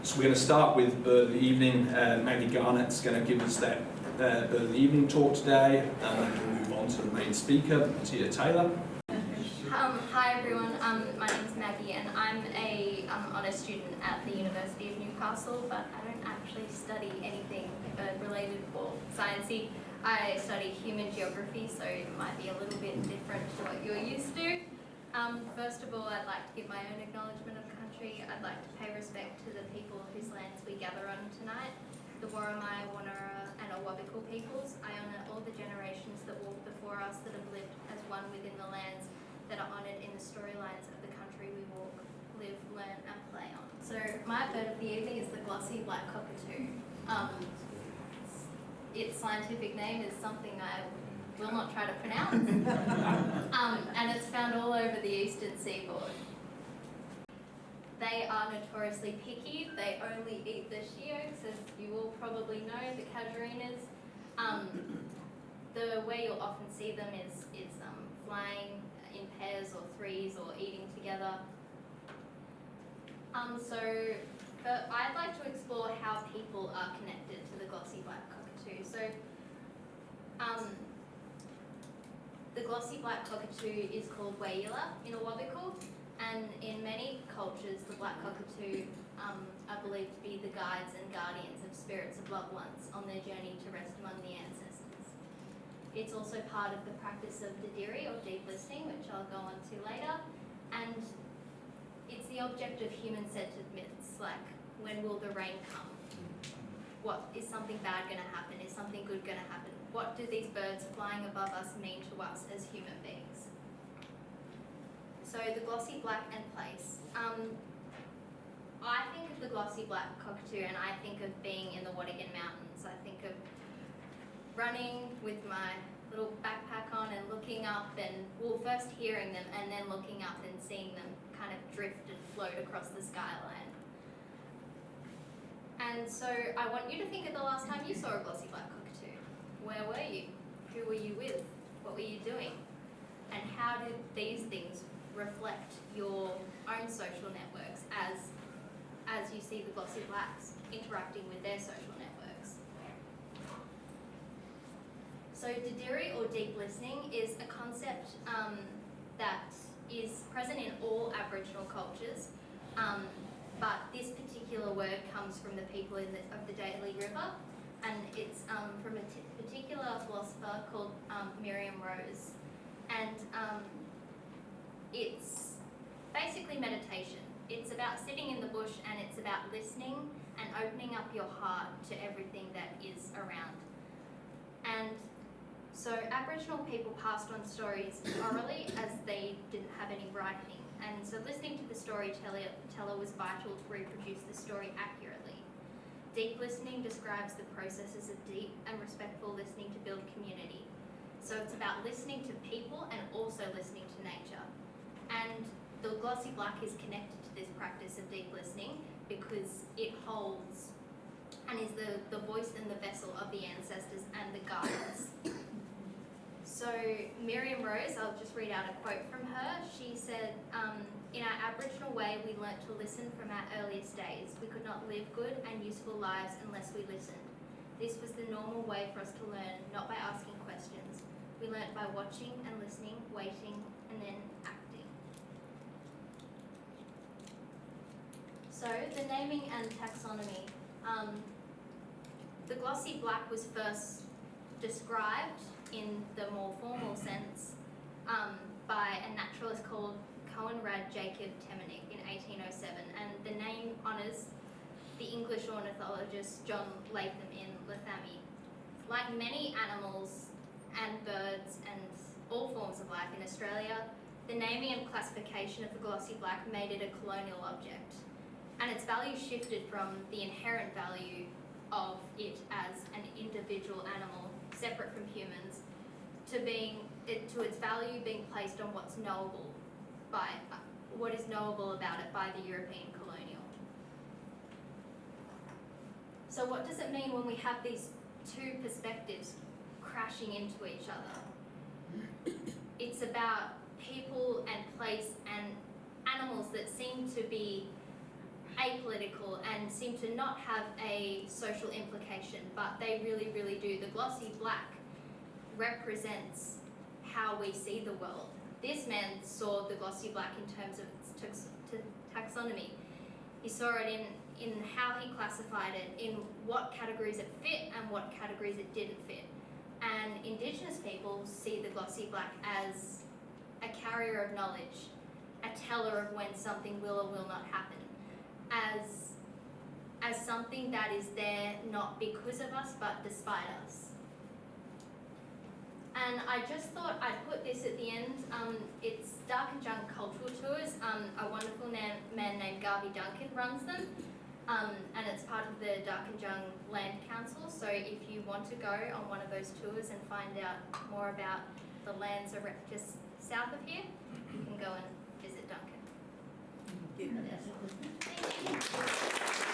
So we're going to start with Bird of the Evening. Maggie Garnett's going to give us that Bird of the Evening talk today, and then we'll move on to the main speaker, Tia Taylor. Hi everyone, my name's Maggie and I'm a honours student at the University of Newcastle, but I don't actually study anything related or sciencey. I study human geography, so it might be a little bit different to what you're used to. First of all, I'd like to give my own acknowledgement of country. I'd like to pay respect to the people whose lands we gather on tonight, the Worimi, Wonnara and Awabakal peoples. I honour all the generations that walked before us that have lived as one within the lands that are honoured in the storylines of the country we walk, live, learn and play on. So my bird of the evening is the glossy black cockatoo. Its scientific name is something I will not try to pronounce. And it's found all over the eastern seaboard. They are notoriously picky. They only eat the she-oaks, as you will probably know, the casuarinas. The way you'll often see them is flying in pairs or threes or eating together. I'd like to explore how people are connected to the glossy black cockatoo. So, the glossy black cockatoo is called Wayila in Awabakal, and in many cultures, the black cockatoo are believed to be the guides and guardians of spirits of loved ones on their journey to rest among the ancestors. It's also part of the practice of Didiri or deep listening, which I'll go on to later, and it's the object of human-centered myths, like when will the rain come? What is something bad going to happen? Is something good going to happen? What do these birds flying above us mean to us as human beings? So the glossy black and place. I think of the glossy black cockatoo and I think of being in the Wadigan Mountains. I think of running with my little backpack on and looking up and, well, first hearing them and then looking up and seeing them kind of drift and float across the skyline. And so I want you to think of the last time you saw a glossy black cockatoo. Where were you? Who were you with? What were you doing? And how did these things reflect your own social networks as you see the glossy blacks interacting with their social networks? So Didiri or deep listening is a concept that is present in all Aboriginal cultures, but this particular word comes from the people of the Daly River, and it's from a particular philosopher called Miriam Rose, and it's basically meditation. It's about sitting in the bush and it's about listening and opening up your heart to everything that is around. And so Aboriginal people passed on stories orally as they didn't have any writing. And so listening to the storyteller was vital to reproduce the story accurately. Deep listening describes the processes of deep and respectful listening to build community. So it's about listening to people and also listening to nature. And the glossy black is connected to this practice of deep listening because it holds and is the voice and the vessel of the ancestors and the guides. So Miriam Rose, I'll just read out a quote from her. She said, in our Aboriginal way, we learnt to listen from our earliest days. We could not live good and useful lives unless we listened. This was the normal way for us to learn, not by asking questions. We learnt by watching and listening, waiting, and then acting. So the naming and taxonomy. The glossy black was first described in the more formal sense by a naturalist called Coenraad Jacob Temminck in 1807, and the name honours the English ornithologist John Latham in Lathami. Like many animals and birds and all forms of life in Australia, the naming and classification of the glossy black made it a colonial object, and its value shifted from the inherent value of it as an individual animal separate from humans to its value being placed on what is knowable about it by the European colonial. So what does it mean when we have these two perspectives crashing into each other? It's about people and place and animals that seem to be apolitical and seem to not have a social implication, but they really, really do. The glossy black represents how we see the world. This man saw the glossy black in terms of its taxonomy. He saw it in how he classified it, in what categories it fit and what categories it didn't fit. And Indigenous people see the glossy black as a carrier of knowledge, a teller of when something will or will not happen, as something that is there not because of us but despite us. And I just thought I'd put this at the end. It's Dark and Junk Cultural Tours. A wonderful man named Garvey Duncan runs them, and it's part of the Dark and Junk Land Council. So if you want to go on one of those tours and find out more about the lands just south of here, you can go and visit Duncan. Thank you. Thank you.